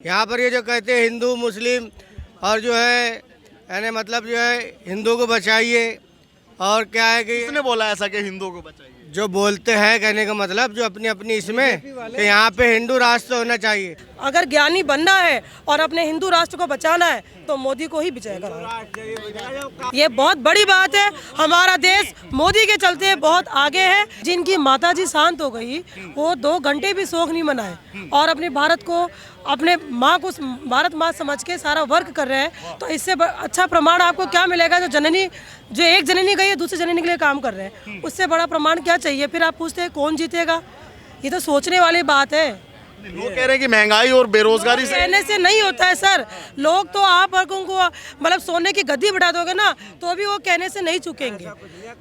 यहाँ पर ये जो कहते हैं हिंदू मुस्लिम और जो है यानी मतलब जो है हिंदू को बचाइए और क्या है कि किसने बोला ऐसा कि हिंदुओं को बचाइए? जो बोलते हैं कहने का मतलब जो अपनी अपनी इसमें कि यहाँ पे हिंदू राष्ट्र होना चाहिए। अगर ज्ञानी बनना है और अपने हिंदू राष्ट्र को बचाना है तो मोदी को ही विजय कराना। ये बहुत बड़ी बात है। हमारा देश मोदी के चलते बहुत आगे है। जिनकी माताजी शांत हो गई वो 2 घंटे भी शोक नहीं मनाए और अपने भारत को अपने माँ को भारत माँ समझ के सारा वर्क कर रहे हैं। तो इससे अच्छा प्रमाण आपको क्या मिलेगा? जो एक जननी गई है दूसरी जननी के लिए काम कर रहे हैं, उससे बड़ा प्रमाण क्या चाहिए? फिर आप पूछते हैं कौन जीतेगा? ये तो सोचने वाली बात है। लोग कह रहे हैं कि महंगाई और बेरोजगारी से कहने से नहीं होता है सर। लोग तो आप वर्गों को मतलब सोने की गद्दी बढ़ा दोगे ना तो भी वो कहने से नहीं चुकेंगे,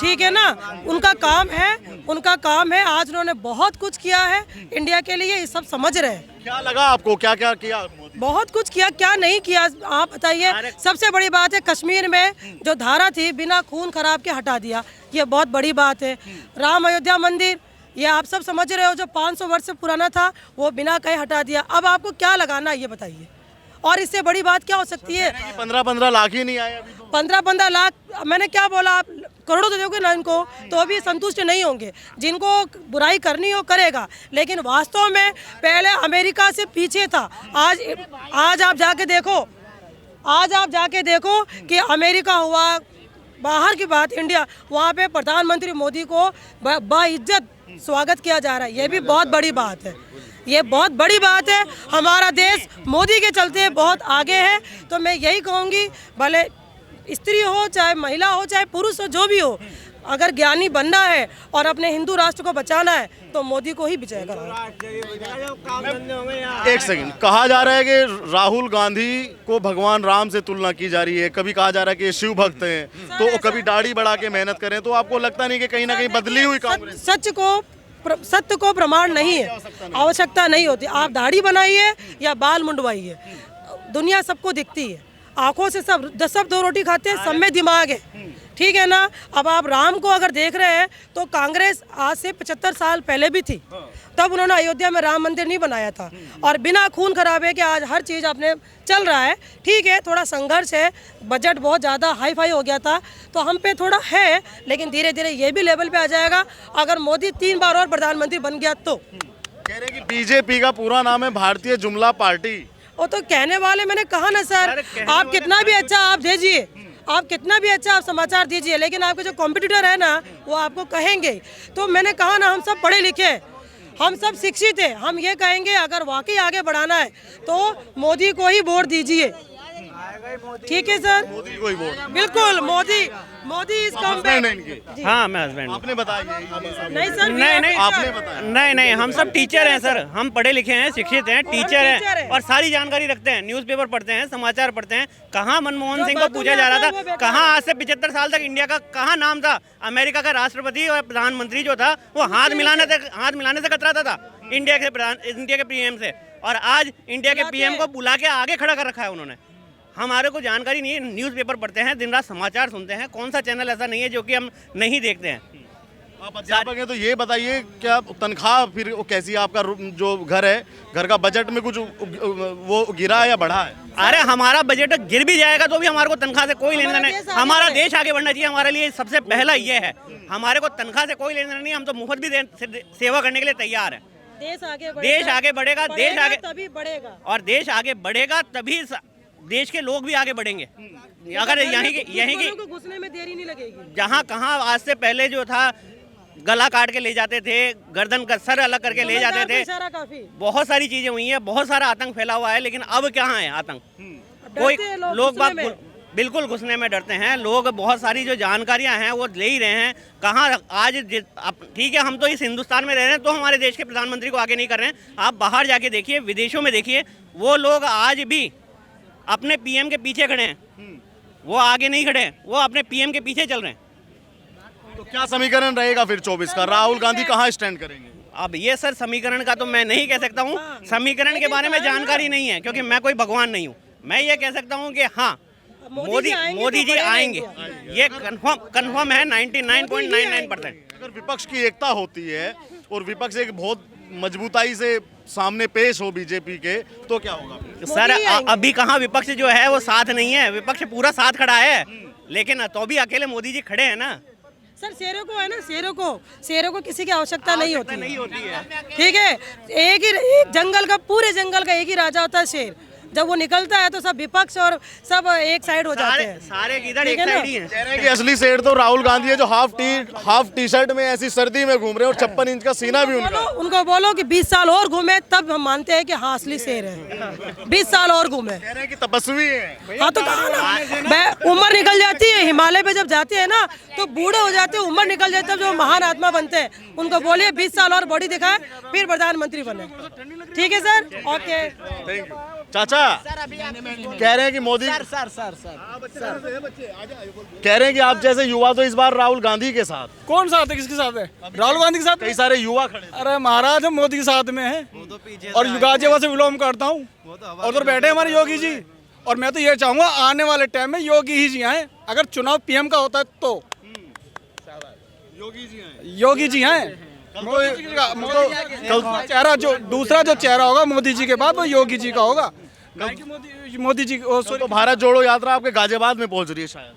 ठीक है ना। उनका काम है। आज उन्होंने बहुत कुछ किया है इंडिया के लिए, ये सब समझ रहे हैं। क्या लगा आपको, क्या क्या किया मोदी? बहुत कुछ किया, क्या नहीं किया आप बताइए। सबसे बड़ी बात है कश्मीर में जो धारा थी बिना खून खराब के हटा दिया, ये बहुत बड़ी बात है। राम अयोध्या मंदिर ये आप सब समझ रहे हो, जो 500 वर्ष से पुराना था वो बिना कहे हटा दिया। अब आपको क्या लगाना है ये बताइए, और इससे बड़ी बात क्या हो सकती है? 15-15 लाख ही नहीं आए अभी तो। 15-15 लाख मैंने क्या बोला? आप करोड़ों दे दोगे ना इनको तो भी संतुष्ट नहीं होंगे। जिनको बुराई करनी हो करेगा, लेकिन वास्तव में पहले अमेरिका से पीछे था। आज आप जाके देखो कि अमेरिका हुआ, बाहर की बात इंडिया, वहाँ पे प्रधानमंत्री मोदी को बाइज्जत स्वागत किया जा रहा है। ये भी बहुत बड़ी बात है। ये बहुत बड़ी बात है। हमारा देश मोदी के चलते बहुत आगे है। तो मैं यही कहूँगी, भले स्त्री हो चाहे महिला हो चाहे पुरुष हो, जो भी हो, अगर ज्ञानी बनना है और अपने हिंदू राष्ट्र को बचाना है तो मोदी को ही विजय कराना। एक सेकंड, कहा जा रहा है कि राहुल गांधी को भगवान राम से तुलना की जा रही है। कभी कहा जा रहा है कि ये शिव भक्त हैं, तो कभी दाढ़ी बढ़ा के मेहनत करें। तो आपको लगता नहीं कि कहीं ना कहीं बदली हुई कांग्रेस? सत्य को प्रमाण नहीं है, आवश्यकता नहीं होती। आप दाढ़ी बनाइए या बाल मुंडवाइए, दुनिया सबको दिखती है। आंखों से सब 2 रोटी खाते हैं, सब में दिमाग है, ठीक है ना। अब आप राम को अगर देख रहे हैं तो कांग्रेस आज से 75 साल पहले भी थी, तब उन्होंने अयोध्या में राम मंदिर नहीं बनाया था। और बिना खून खराबे के आज हर चीज़ अपने चल रहा है, ठीक है। थोड़ा संघर्ष है, बजट बहुत ज़्यादा हाई फाई हो गया था तो हम पे थोड़ा है, लेकिन धीरे धीरे ये भी लेवल पे आ जाएगा अगर मोदी 3 बार और प्रधानमंत्री बन गया तो। कह रहे हैं कि बीजेपी का पूरा नाम है भारतीय जुमला पार्टी। वो तो कहने वाले, मैंने कहा ना सर, आप कितना भी अच्छा आप दीजिए, आप कितना भी अच्छा आप समाचार दीजिए, लेकिन आपके जो कॉम्पिटिटर है ना वो आपको कहेंगे। तो मैंने कहा ना, हम सब पढ़े लिखे, हम सब शिक्षित हैं। हम ये कहेंगे अगर वाकई आगे बढ़ाना है तो मोदी को ही वोट दीजिए, ठीक है सर। मोदी को ही वोट? बिल्कुल मोदी इस काम पे। हाँ, मैं हस्बैंड। आपने बताया? नहीं सर, नहीं आपने बताया? नहीं, हम सब टीचर हैं सर। हम पढ़े लिखे हैं, शिक्षित हैं, टीचर हैं और सारी जानकारी रखते हैं। न्यूज़पेपर पढ़ते हैं, समाचार पढ़ते हैं। कहाँ मनमोहन सिंह को पूछा जा रहा था, कहाँ आज से 75 साल तक इंडिया का कहाँ नाम था? अमेरिका का राष्ट्रपति और प्रधानमंत्री जो था वो हाथ मिलाने से कतराता था इंडिया के पीएम से, और आज इंडिया के पीएम को बुला के आगे खड़ा कर रखा है उन्होंने। हमारे को जानकारी नहीं है, न्यूज़पेपर पढ़ते हैं, दिन रात समाचार सुनते हैं। कौन सा चैनल ऐसा नहीं है जो कि हम नहीं देखते हैं? आप अध्यापक हैं तो ये बताइए, क्या तनख्वाह फिर वो कैसी है? आपका जो घर है, घर का बजट में कुछ वो गिरा है या बढ़ा है? अरे हमारा बजट गिर भी जाएगा तो भी हमारे को तनख्वाह से कोई लेना नहीं। हमारा देश आगे बढ़ना चाहिए, हमारे लिए सबसे पहला ये है। हमारे को तनख्वाह से कोई लेना नहीं, हम तो मुफ्त भी सेवा करने के लिए तैयार है। देश आगे बढ़ेगा, देश आगे तभी बढ़ेगा, और देश आगे बढ़ेगा तभी देश के लोग भी आगे बढ़ेंगे। अगर यहीं की घुसने में देरी नहीं लगेगी। जहाँ कहाँ आज से पहले जो था गला काट के ले जाते थे, गर्दन का सर अलग करके ले जाते थे, काफी बहुत सारी चीजें हुई हैं, बहुत सारा आतंक फैला हुआ है। लेकिन अब कहाँ है आतंक? कोई लोग बात बिल्कुल घुसने में डरते हैं लोग। बहुत सारी जो जानकारियां हैं वो ले ही रहे हैं। कहाँ आज ठीक है, हम तो इस हिंदुस्तान में रह रहे हैं तो हमारे देश के प्रधानमंत्री को आगे नहीं कर रहे हैं। आप बाहर जाके देखिए, विदेशों में देखिए, वो लोग आज भी अपने पीएम के पीछे खड़े हैं, वो आगे नहीं खड़े हैं, वो अपने पीएम के पीछे चल रहे हैं। तो क्या समीकरण रहेगा फिर 24 का? राहुल गांधी कहाँ स्टैंड करेंगे? अब ये सर समीकरण का तो मैं नहीं कह सकता हूँ। समीकरण के बारे में जानकारी नहीं है क्योंकि मैं कोई भगवान नहीं हूँ। मैं ये कह सकता हूँ कि हाँ, मोदी जी आएंगे, ये कंफर्म है 99.99%। अगर विपक्ष की एकता होती है और विपक्ष एक बहुत मजबूताई से सामने पेश हो बीजेपी के तो क्या होगा? सर अभी कहाँ विपक्ष जो है वो साथ नहीं है, विपक्ष पूरा साथ खड़ा है, लेकिन तो भी अकेले मोदी जी खड़े हैं ना। सर शेरों को है ना, शेरों को किसी की आवश्यकता नहीं होती है। ठीक है, एक जंगल का, पूरे जंगल का एक ही राजा होता है शेर। जब वो निकलता है तो सब विपक्ष और सब एक साइड हो जाते हैं, सारे इधर एक साइड ही हैं। कह रहे हैं कि असली शेर तो राहुल गांधी है, जो हाफ टी शर्ट में ऐसी सर्दी में घूम रहे हैं और 56 इंच का सीना भी उनका। उनको बोलो कि 20 साल और घूमे तब हम मानते हैं कि हाँ असली शेर है। 20 साल और घूमे। कह रहे हैं कि तपस्वी है। हाँ तो कहा ना, उम्र निकल जाती है, हिमालय पे जब जाते हैं ना तो बूढ़े हो जाते हैं, उम्र निकल जाती है, जो महान आत्मा बनते हैं उनको बोलिए 20 साल और बॉडी दिखाए फिर प्रधानमंत्री बने। ठीक है सर, ओके थैंक यू। चाचा कह रहे हैं कि मोदी कह रहे हैं कि आप जैसे युवा तो इस बार राहुल गांधी के साथ। कौन साथ है, किसके साथ है? राहुल गांधी के साथ। कई सारे युवा खड़े हैं। अरे महाराज हम मोदी के साथ में हैं और गाजियाबाद से विलोम करता हूँ और उधर बैठे हमारे योगी जी। और मैं तो ये चाहूंगा आने वाले टाइम में योगी ही जी आए। अगर चुनाव पीएम का होता है तो योगी जी हैं। चेहरा जो दूसरा जो चेहरा होगा मोदी जी के बाद वो योगी जी का होगा। मोदी जी तो भारत जोड़ो यात्रा आपके गाजियाबाद में पहुंच रही है शायद।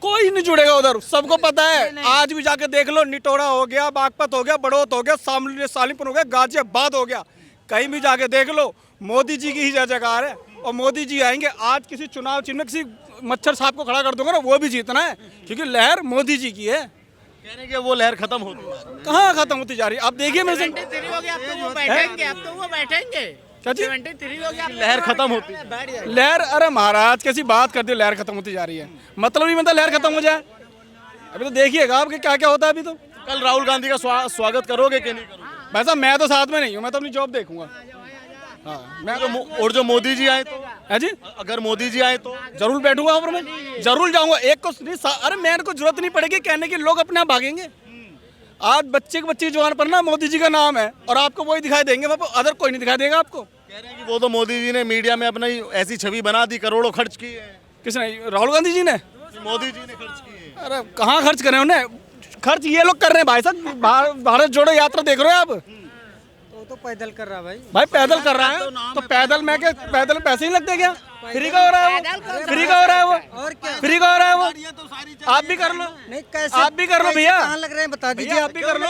कोई नहीं जुड़ेगा उधर, सबको पता है। आज भी जाके देख लो, निटोड़ा हो गया, बागपत हो गया, बड़ौत हो गया, सालीमपुर हो गया, गाजियाबाद हो गया, कहीं भी जाके देख लो मोदी जी की ही जय जयकार है। और मोदी जी आएंगे। आज किसी चुनाव चिन्ह में किसी मच्छर साहब को खड़ा कर दूंगा ना, वो भी जीतना है, क्योंकि लहर मोदी जी की है। कह रहे हैं कि वो लहर खत्म होती है। कहाँ खत्म होती जा रही है? आप देखिए मेरे से लहर खत्म होती है। लहर, अरे महाराज कैसी बात कर दी, लहर खत्म होती जा रही है। मतलब नहीं मतलब लहर खत्म हो जाए। अभी तो देखिएगा आपके क्या क्या होता है। अभी तो कल राहुल गांधी का स्वागत करोगे कि नहीं करोगे? भाई साहब मैं तो साथ में नहीं हूँ, मैं तो अपनी जॉब देखूंगा। हाँ, मैं तो और जो मोदी जी आए तो है जी, अगर मोदी जी आए तो जरूर बैठूंगा वहाँ पर, मैं जरूर जाऊंगा। एक को नहीं, अरे मेरे को जरूरत नहीं पड़ेगी कहने की, लोग अपने आप भागेंगे। आज बच्चे की जुबान पर ना मोदी जी का नाम है और आपको वही दिखाई देंगे, वहाँ पर अदर कोई नहीं दिखाई देगा आपको। कह रहे हैं कि वो तो मोदी जी ने मीडिया में अपनी ऐसी छवि बना दी, करोड़ों खर्च किए हैं। किसने? राहुल गांधी जी ने? मोदी जी ने खर्च किए। अरे कहाँ खर्च करे उन्हें? खर्च ये लोग कर रहे हैं भाई साहब। भारत जोड़ो यात्रा देख रहे हो आप? तो पैदल कर रहा भाई पैदल कर रहा है तो पैदल में क्या, पैदल पैसे नहीं लगते क्या? फ्री का हो रहा है वो, फ्री का हो रहा है वो, और क्या फ्री का हो रहा है वो। आप भी कर लो, नहीं कैसे आप भी कर लो भैया। कहाँ लग रहे हैं बता दीजिए। आप भी कर लो।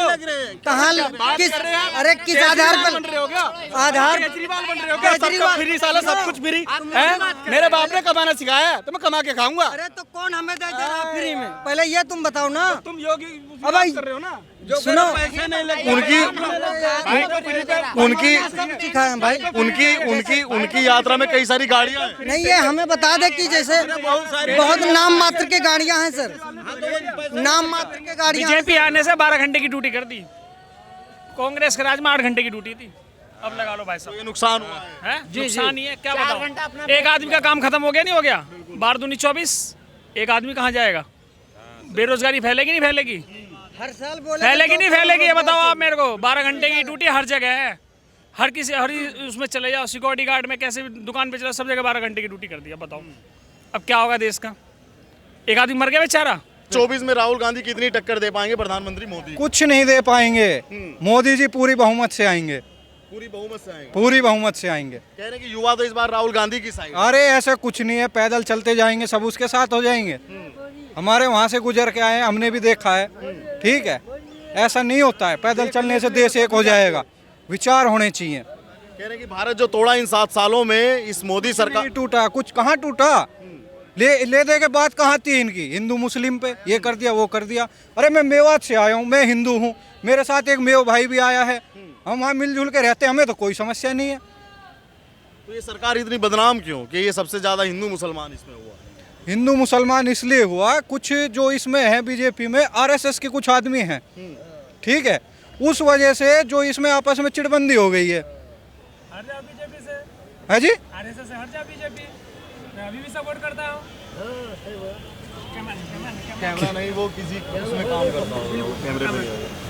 कहाँ किस, अरे किस आधार पर बन रहे हो क्या? आधार केजरीवाल बन रहे हो क्या? सबका फ्री, साला सब कुछ फ्री है। मेरे बाप ने कमाना सिखाया है तो मैं कमा के खाऊंगा। अरे तो कौन हमें दे रहा फ्री में? पहले ये तुम बताओ ना। तुम योगी भाई कर रहे हो ना, सुनो, उनकी यात्रा में कई सारी गाड़ियां हैं। नहीं ये हमें बता दे कि जैसे बहुत नाम मात्र के गाड़ियां हैं सर, नाम मात्र के गाड़ियां। बीजेपी आने से 12 घंटे की ड्यूटी कर दी, कांग्रेस के राज में 8 घंटे की ड्यूटी थी। अब लगा लो भाई साहब, ये नुकसान हुआ है। नुकसान ही है। क्या बताओ, एक आदमी का काम खत्म हो गया, नहीं हो गया? 12 दूनी 24, एक आदमी कहाँ जाएगा? बेरोजगारी फैलेगी नहीं फैलेगी? हर साल बोले फैलेगी नहीं फैलेगी? ये बताओ आप मेरे को। 12 घंटे की ड्यूटी हर जगह है, हर किसी हर उसमें चले जाओ, सिक्योरिटी गार्ड में कैसे भी दुकान पे चला, सब जगह 12 घंटे की ड्यूटी कर दिया। बताओ अब क्या होगा देश का? एक आदमी मर गया बेचारा। 24 में राहुल गांधी कितनी टक्कर दे पाएंगे प्रधानमंत्री मोदी? कुछ नहीं दे पाएंगे। मोदी जी पूरी बहुमत से आएंगे, पूरी बहुमत से आएंगे। पूरी बहुमत से आएंगे। कह रहे हैं कि युवा तो इस बार राहुल गांधी की साइड। अरे ऐसा कुछ नहीं है, पैदल चलते जाएंगे, सब उसके साथ हो जाएंगे। हमारे वहाँ से गुजर के आए, हमने भी देखा है। ठीक है, ऐसा नहीं होता है, पैदल चलने से देश एक हो जाएगा। विचार होने चाहिए। कह रहे हैं कि भारत जो तोड़ा इन 7 सालों में इस मोदी सरकार नहीं टूटा, कुछ कहाँ टूटा। ले दे के बात कहाँ थी इनकी, हिंदू मुस्लिम पे ये कर दिया वो कर दिया। अरे मैं मेवात से आया हूँ, मैं हिंदू हूँ, मेरे साथ एक मेव भाई भी आया है, हम वहाँ मिलजुल के रहते हैं, हमें तो कोई समस्या नहीं है। तो ये सरकार इतनी बदनाम क्यों कि ये सबसे ज्यादा हिंदू मुसलमान इसमें हुआ? हिंदू मुसलमान इसलिए हुआ, कुछ जो इसमें है बीजेपी में आरएसएस के कुछ आदमी हैं, ठीक है, उस वजह से जो इसमें आपस में चिड़बंदी हो गई है। बीजेपी से है जी, आरएसएस से हट जा बीजेपी, मैं अभी भी सपोर्ट करता हूँ। कैमरा नहीं, वो किसी उसमें काम करता हो, कैमरे पे।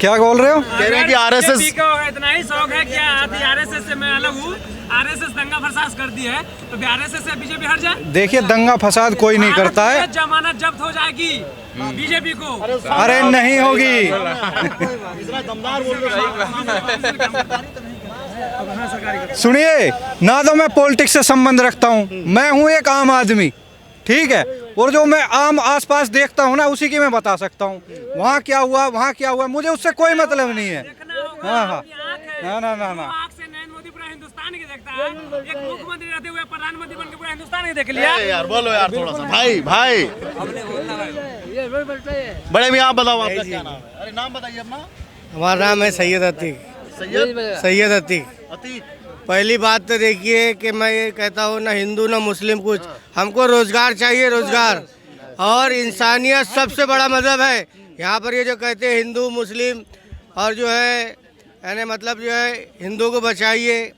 क्या बोल रहे हो? कह रहे हैं कि आरएसएस को इतना ही शौक है क्या? आरएसएस से मैं अलग हूँ, आरएसएस दंगा फसाद कर दी है, तो आरएसएस से बीजेपी हट जाए। देखिए दंगा फसाद कोई नहीं करता है। जमानत जब्त हो जाएगी बीजेपी को। अरे नहीं होगी। इतना दमदार बोल रहे सुनिए, ना तो मैं पॉलिटिक्स से संबंध रखता हूँ, मैं हूँ एक आम आदमी, ठीक है, और जो मैं आम आसपास देखता हूँ ना उसी की मैं बता सकता हूँ। वहाँ क्या हुआ, वहाँ क्या हुआ, मुझे उससे कोई मतलब नहीं है। हाँ हाँ, ना मोदी पूरा हिंदुस्तान की देखता है, एक मुख्यमंत्री रहते हुए प्रधानमंत्री बनकर पूरा हिंदुस्तान की देख लिया। यार बोलो यार थोड़ा सा। भाई बड़े भी आप बताओ आपका क्या नाम है? अरे नाम बताइए अपना। हमारा नाम है सैयद अतीक। सैयद अतीक। पहली बात तो देखिए कि मैं ये कहता हूँ ना हिंदू ना मुस्लिम कुछ, हमको रोजगार चाहिए, रोजगार और इंसानियत सबसे बड़ा मजहब है। यहाँ पर ये जो कहते हैं हिंदू मुस्लिम और जो है यानी मतलब जो है हिंदू को बचाइए,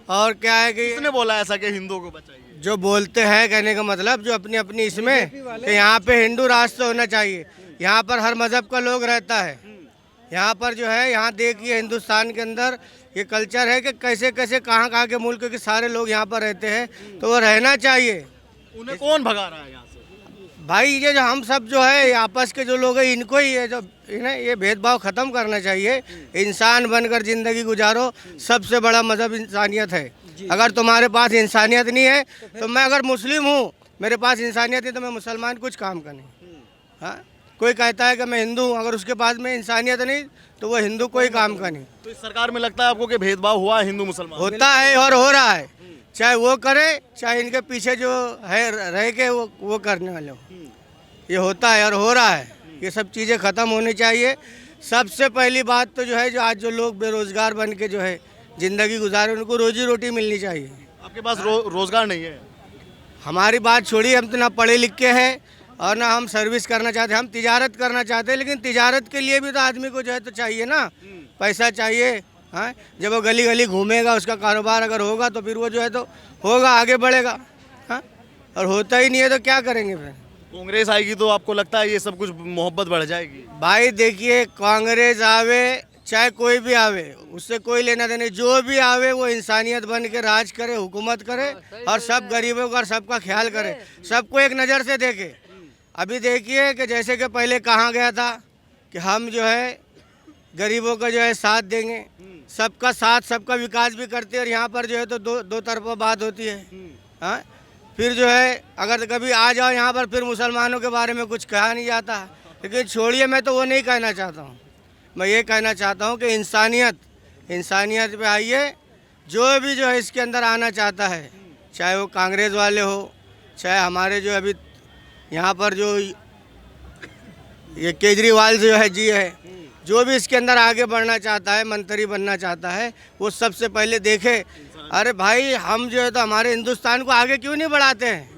और क्या है कि किसने बोला ऐसा कि हिंदुओं को बचाइए? जो बोलते हैं कहने का मतलब जो अपनी अपनी इसमें कि यहाँ पे हिंदू राष्ट्र होना चाहिए। यहाँ पर हर मजहब का लोग रहता है। यहाँ पर जो है यहाँ देखिए हिंदुस्तान के अंदर ये कल्चर है कि कैसे कैसे कहाँ कहाँ के मुल्क के सारे लोग यहाँ पर रहते हैं, तो वो रहना चाहिए। उन्हें कौन भगा रहा है यहाँ से? भाई ये जो हम सब जो है आपस के जो लोग हैं इनको ही है जो इन्हें ये भेदभाव ख़त्म करना चाहिए। इंसान बनकर ज़िंदगी गुजारो, सबसे बड़ा मज़हब इंसानियत है। अगर तुम्हारे पास इंसानियत नहीं है तो मैं अगर मुस्लिम हूँ, मेरे पास इंसानियत नहीं तो मैं मुसलमान कुछ काम का नहीं। हाँ, कोई कहता है कि मैं हिंदू हूँ, अगर उसके पास में इंसानियत नहीं तो वो हिंदू कोई काम का नहीं। तो इस सरकार में लगता है आपको कि भेदभाव हुआ है हिंदू मुसलमान? होता है और हो रहा है, चाहे वो करे चाहे इनके पीछे जो है रह के वो करने वाले हो, ये होता है और हो रहा है। ये सब चीज़ें ख़त्म होनी चाहिए। सबसे पहली बात तो जो है जो आज जो लोग बेरोज़गार बन के जो है ज़िंदगी गुजारे उनको रोजी रोटी मिलनी चाहिए। आपके पास रोजगार नहीं है? हमारी बात छोड़िए, हम तो ना पढ़े लिखे हैं और ना हम सर्विस करना चाहते, हम तिजारत करना चाहते हैं, लेकिन तिजारत के लिए भी तो आदमी को जो है तो चाहिए ना, पैसा चाहिए। हाँ, जब वो गली गली घूमेगा, उसका कारोबार अगर होगा तो फिर वो जो है तो होगा, आगे बढ़ेगा। हाँ, और होता ही नहीं है तो क्या करेंगे फिर? कांग्रेस आएगी तो आपको लगता है ये सब कुछ मोहब्बत बढ़ जाएगी? भाई देखिए, कांग्रेस आवे चाहे कोई भी आवे, उससे कोई लेना देना, जो भी आवे वो इंसानियत बन के राज करे, हुकूमत करे और सब गरीबों का और सबका ख्याल करे, सबको एक नज़र से देखे। अभी देखिए कि जैसे कि पहले कहा गया था कि हम जो है गरीबों का जो है साथ देंगे, सबका साथ सबका विकास भी करते हैं, और यहाँ पर जो है तो दो तरफा बात होती है। हाँ, फिर जो है अगर कभी आ जाओ यहाँ पर फिर मुसलमानों के बारे में कुछ कहा नहीं जाता। लेकिन छोड़िए, मैं तो वो नहीं कहना चाहता हूँ। मैं ये कहना चाहता हूँ कि इंसानियत पे आइए। जो भी जो है इसके अंदर आना चाहता है, चाहे वो कांग्रेस वाले हो, चाहे हमारे जो अभी यहाँ पर जो ये केजरीवाल जो है जी है, जो भी इसके अंदर आगे बढ़ना चाहता है, मंत्री बनना चाहता है, वो सबसे पहले देखे अरे भाई हम जो है तो हमारे हिंदुस्तान को आगे क्यों नहीं बढ़ाते हैं?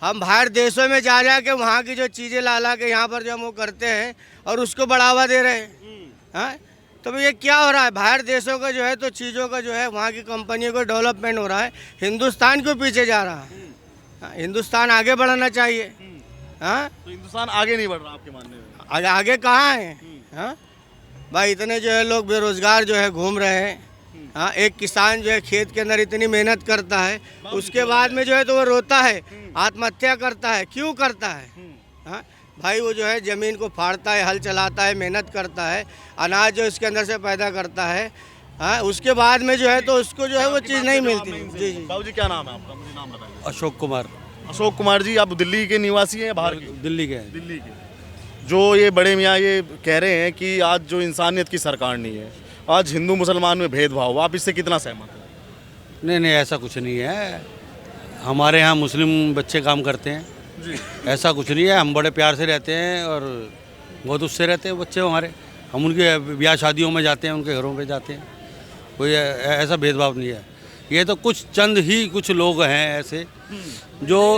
हम बाहर देशों में जा के वहाँ की जो चीज़ें ला के यहाँ पर जो हम वो करते हैं और उसको बढ़ावा दे रहे हैं। हाँ, तो ये क्या हो रहा है? बाहर देशों का जो है तो चीज़ों का जो है वहाँ की कंपनियों को डेवलपमेंट हो रहा है, हिंदुस्तान क्यों पीछे जा रहा है? हाँ, हिंदुस्तान आगे बढ़ना चाहिए। हाँ, तो हिंदुस्तान आगे नहीं बढ़ रहा आपके मानने में? आगे कहाँ है? हाँ भाई, इतने जो है लोग बेरोजगार जो है घूम रहे हैं। हाँ, एक किसान जो है खेत के अंदर इतनी मेहनत करता है, उसके बाद में जो है तो वो रोता है, आत्महत्या करता है। क्यों करता है? हाँ भाई, वो जो है ज़मीन को फाड़ता है, हल चलाता है, मेहनत करता है, अनाज जो इसके अंदर से पैदा करता है। हाँ, उसके बाद में जो है तो उसको जो है वो चीज़ नहीं मिलती। जी जी। बाबू जी क्या नाम है आपका? मुझे नाम बताइए। अशोक कुमार। अशोक कुमार जी, आप दिल्ली के निवासी हैं या बाहर के? दिल्ली के। दिल्ली के। जो ये बड़े मियाँ ये कह रहे हैं कि आज जो इंसानियत की सरकार नहीं है, आज हिंदू मुसलमान में भेदभाव, आप इससे कितना सहमत हैं? नहीं, ऐसा कुछ नहीं है। हमारे यहाँ मुस्लिम बच्चे काम करते हैं जी। ऐसा कुछ नहीं है। हम बड़े प्यार से रहते हैं और बहुत उससे रहते हैं बच्चे हमारे। हम उनके ब्याह शादियों में जाते हैं, उनके घरों पे जाते हैं। कोई ऐसा भेदभाव नहीं है। ये तो कुछ लोग हैं ऐसे जो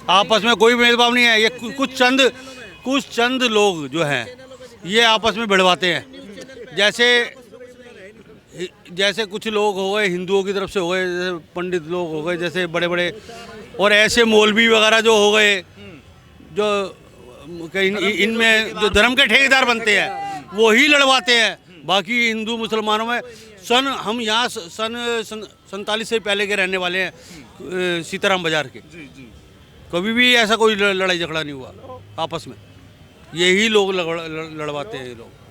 आपस में कोई भेदभाव नहीं है। ये कुछ चंद लोग जो हैं ये आपस में भिड़वाते हैं। जैसे कुछ लोग हो गए हिंदुओं की तरफ से, हो गए जैसे पंडित लोग हो गए, जैसे बड़े बड़े, और ऐसे मौलवी वगैरह जो हो गए, जो इनमें जो धर्म के ठेकेदार बनते हैं वो ही लड़वाते हैं। बाकी हिंदू मुसलमानों में हम यहाँ सन 47 से पहले के रहने वाले हैं, सीताराम बाजार के। कभी भी ऐसा कोई लड़ाई झगड़ा नहीं हुआ आपस में, यही लोग लड़वाते हैं ये लोग।